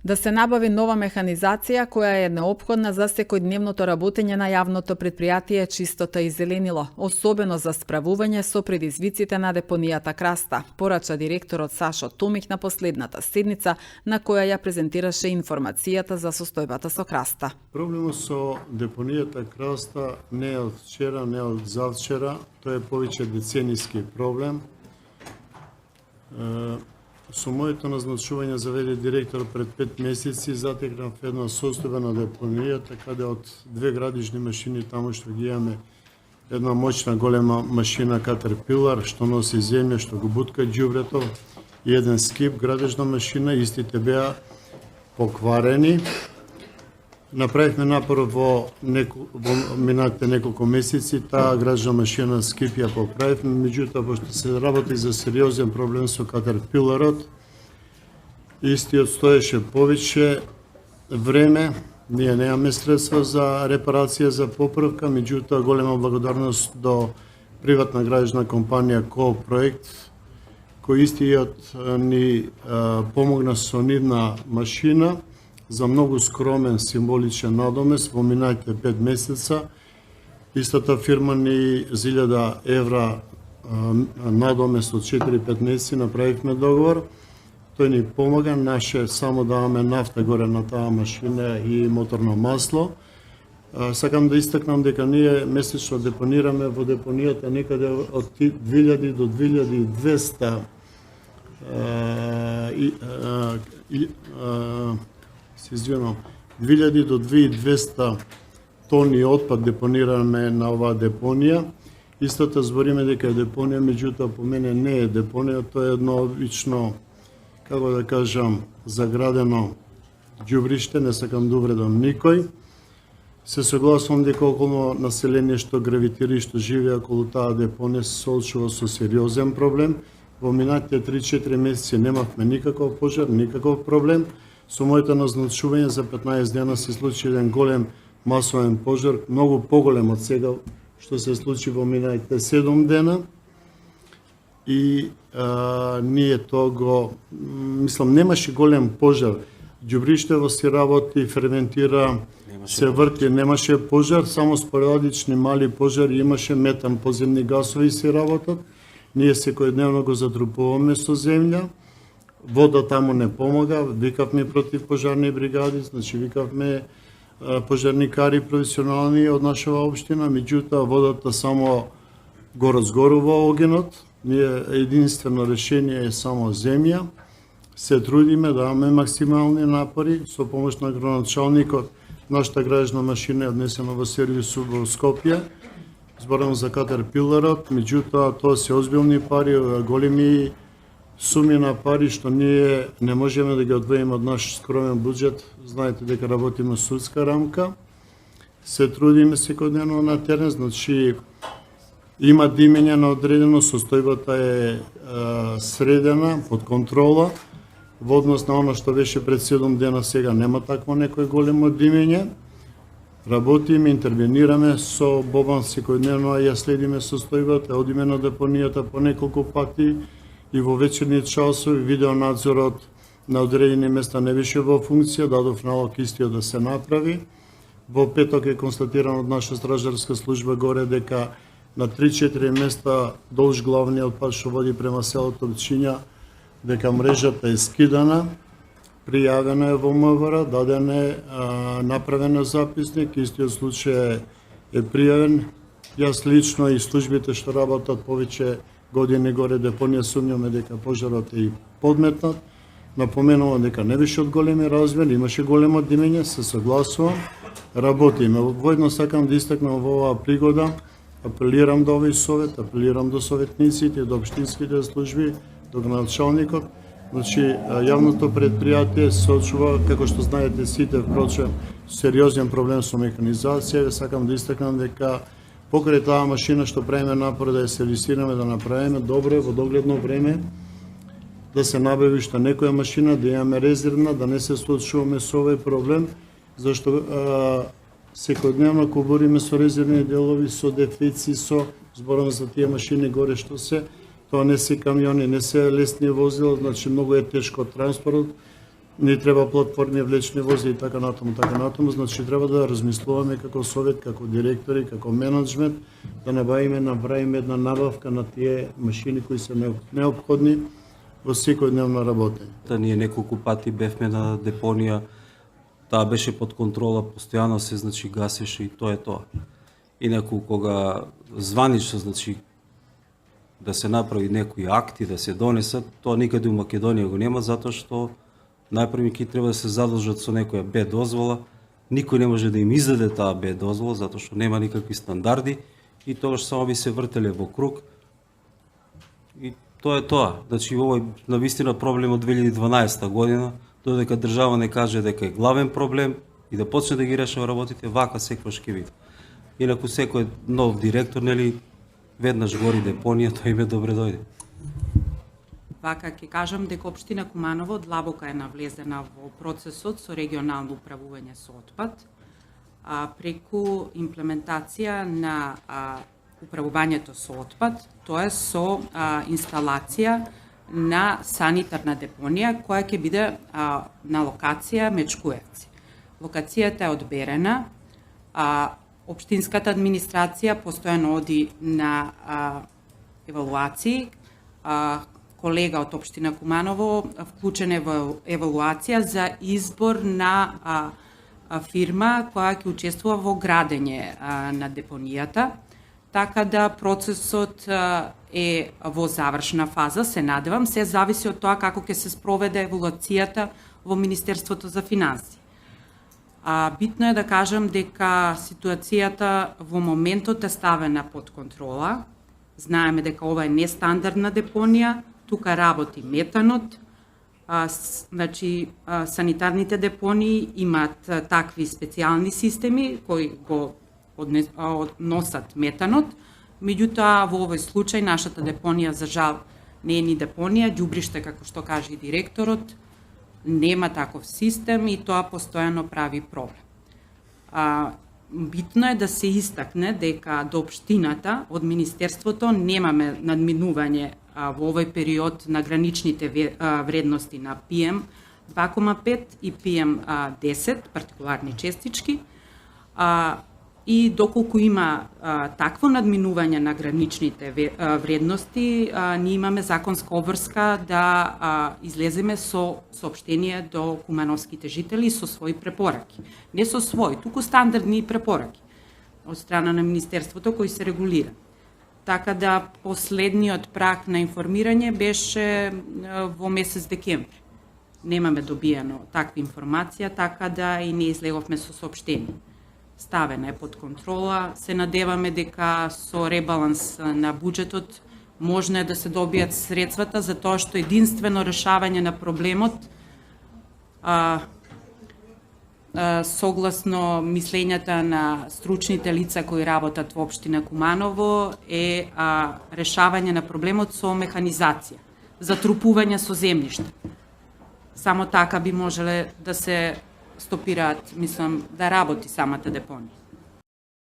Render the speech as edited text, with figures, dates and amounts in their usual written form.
Да се набави нова механизација која е неопходна за секојдневното работење на јавното претпријатие Чистота и зеленило, особено за справување со предизвиците на депонијата Краста, порача директорот Сашо Томик на последната седница на која ја презентираше информацијата за состојбата со Краста. Проблемот со депонијата Краста не е од вчера, не е од завчера, тоа е повеќе деценијски проблем. Со моето назначување за в.д. директор пред 5 месеци затекнав една состојба на депонијата, каде од 2 градижни машини таму што ги имаме една моćна голема машина Caterpillar што носи земја, што го бутка ѓубрето, и еден скип градежна машина, истите беа покварени. Направивме напор во минатите неколку месеци, таа градежна машина скип ја поправивме, меѓутоа пошто се работи за сериозен проблем со Caterpillarот, истиот стоеше повеќе време, ние немаме средства за репарација, за поправка, меѓутоа голема благодарност до приватна градежна компанија Ко-проект, кој истиот ни помогна со нивна машина за многу скромен символичен надомес во минатите 5 месеца. Истата фирма ни за 1000 евра надомес од 4-5 месеци направивме договор. Тој ни помага, наше само даваме нафта горе на таа машина и моторно масло. Сакам да истакнам дека ние месечно депонираме во депонијата некаде од 2000 до 2200 2000 до 2200 тони отпад депонираме на оваа депонија. Истата збориме дека е депонија, меѓутоа по мене не е депонија, тоа е едно обично, како да кажам, заградено ѓубриште, не сакам да увредам никој. Се согласувам дека околно население што гравитира и што живее околу таа депонија се соочува со сериозен проблем. Во минатите 3-4 месеци немавме никаков пожар, никаков проблем. Со моето назначување за 15 дена се случи еден голем масовен пожар, многу поголем од сега што се случи во минатите 7 дена. И ние тоа го, мислам, немаше голем пожар. Ѓубриштево си работи, ферментира, се врти, немаше пожар, само спорадични мали пожари, имаше метан, подземни гасови си работат. Ние секојдневно го затрупуваме со земја. Вода таму не помага, викавме против пожарни бригади, значи викавме пожарникари професионални од нашава општина, меѓутоа водата само го разгорува огенот. Ние единствено решение е само земја. Се трудиме, даваме максимални напори со помош на градоначалникот. Нашата градежна машина е однесена во сервису во Скопје. Зборам за Caterpillarот, меѓутоа тоа се озбилни пари, големи суми на пари што ние не можеме да ги одвоиме од наш скромен буџет. Знаете дека работиме судска рамка. Се трудиме секојдневно на терен, значи има димење на одредено, состојбата е средена, под контрола. Во однос на оно што беше пред 7 дена, сега нема такво некој големо димење. Работиме, интервенираме со Бобан секојдневно, а ја следиме состојбата, одиме на депонијата по неколку пати и во вечерни часови. Видеонадзорот на одредени места не беше во функција, дадов налог истиот да се направи. Во петок е констатирано од наша стражарска служба горе дека на 3-4 места долж главниот пат што води према селото Пчиња, дека мрежата е скидана, пријавена е во МВР, даден е направен е записник, истиот случај е пријавен. Јас лично и службите што работат повеќе години горе депонија сумњаме дека пожарот е и подметнат. Напоменувам дека не беше од големи размери, имаше големо димење, се согласувам, работиме. Воедно сакам да истакнам во оваа пригода, апелирам до овој совет, апелирам до советниците, до општинските служби, до градоначалникот. Значи, јавното предпријатие се соочува, како што знаете сите, впрочем, сериозен проблем со механизација. Сакам да истакнам дека покрај таа машина што правиме напор да ја сервисираме, да направиме добро во догледно време, да се набави уште некоја машина, да имаме резервна, да не се соочуваме со овој проблем, зашто секојдневно кобориме со резервни делови, со дефици, со зборам за тие машини горе што тоа не се камиони, не се лесни возила, значи многу е тешко транспорт. ни треба платформи, влечни вози и така натаму, значи треба да размислуваме како совет, како директори, како менеджмент, да направиме една набавка на тие машини кои се неопходни во секојдневно работење. Ние неколку пати бевме на депонија, таа беше под контрола, постојано се гасеше и тоа е тоа. Инаку кога званично да се направи некои акти, да се донесат, тоа никаде у Македонија го нема, затоа што најпрви ќе треба да се задлужат со некоја Б дозвола, никој не може да им издаде таа Б дозвола, затоа што нема никакви стандарди и тогаш само би се вртеле во круг. И тоа е тоа. Значи, овој навистина проблем од 2012 година, додека држава не каже дека е главен проблем и да почне да ги решава работите, вака секогаш ќе биде. Инаку секој нов директор, веднаш гори депонија, тоа име добре дојде. Вака ќе кажам дека општина Куманово длабока е навлезена во процесот со регионално управување со отпад, преку имплементација на управувањето со отпад, тоа е со инсталација на санитарна депонија која ќе биде на локација Мечкуевци. Локацијата е одберена, општинската администрација постојано оди на евалуации, колега од општина Куманово вклучен е во евалуација за избор на фирма која ќе учествува во градење на депонијата, така да процесот е во завршна фаза, се надевам, се зависи од тоа како ќе се спроведе евалуацијата во Министерството за финансии. Битно е да кажам дека ситуацијата во моментот е ставена под контрола. Знаеме дека ова е нестандардна депонија, тука работи метанот, санитарните депонии имаат такви специјални системи кои го носат метанот, меѓутоа во овој случај нашата депонија за жал не е ни депонија, ѓубриште како што каже и директорот, нема таков систем и тоа постојано прави проблем. Битно е да се истакне дека до општината од Министерството немаме надминување во овој период на граничните вредности на PM 2,5 и PM 10, партикуларни честички, и доколку има такво надминување на граничните вредности, ние имаме законска обврска да излеземе со соопштение до кумановските жители со своји препораки. Не со своји, туку стандардни препораки од страна на Министерството кои се регулира. Така да последниот праг на информирање беше во месец декември. Немаме добиено таква информација, така да и не излеговме со соопштение. Ставена е под контрола, се надеваме дека со ребаланс на буџетот можно е да се добијат средствата за тоа што единствено решавање на проблемот согласно мислењата на стручните лица кои работат во општина Куманово е решавање на проблемот со механизација, затрупување со земјиште. Само така би можеле да се стопираат, мислам, да работи самата депонија.